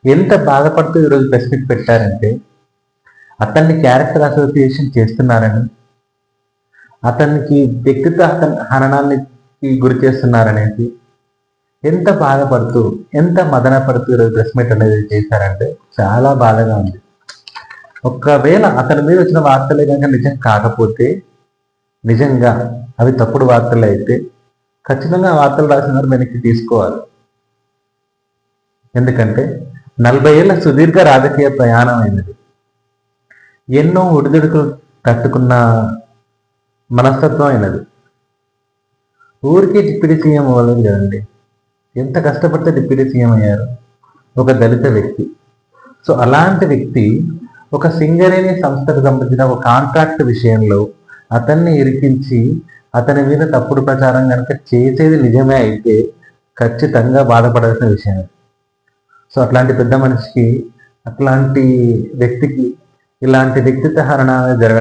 ఎంత బాధపడుతూ ఈరోజు ప్రెస్ మీట్ పెట్టారంటే, అతన్ని క్యారెక్టర్ అసోసియేషన్ చేస్తున్నారని, అతనికి వ్యక్తిత్వ హననానికి గురి చేస్తున్నారనేసి ఎంత బాధపడుతూ, ఎంత మదన పడుతూ ఈరోజు ప్రెస్ మీట్ అనేది చేశారంటే చాలా బాధగా ఉంది. ఒకవేళ అతని మీద వచ్చిన వార్తలే కనుక నిజం కాకపోతే, నిజంగా అవి తప్పుడు వార్తలు అయితే ఖచ్చితంగా వార్తలు రాసిన వారు వెనక్కి తీసుకోవాలి. ఎందుకంటే 40 ఏళ్ల సుదీర్ఘ రాజకీయ ప్రయాణం అయినది. ఎన్నో ఒడిదుడుకులు తట్టుకున్న మనస్తత్వం అయినది. ఊరికే డిప్యూటీ సీఎం అవ్వలేదు కదండి. ఎంత కష్టపడితే డిప్యూటీ సీఎం అయ్యారు? ఒక దళిత వ్యక్తి. సో అలాంటి వ్యక్తి ఒక సింగరేణి సంస్థకు సంబంధించిన ఒక కాంట్రాక్ట్ విషయంలో అతన్ని ఇరికించి అతని మీద తప్పుడు ప్రచారం కనుక చేసేది నిజమే అయితే ఖచ్చితంగా బాధపడాల్సిన విషయం. సో అట్లాంటి పెద్ద మనిషికి, అట్లాంటి వ్యక్తికి ఇలాంటి వ్యక్తిత్వ హరణ జరగ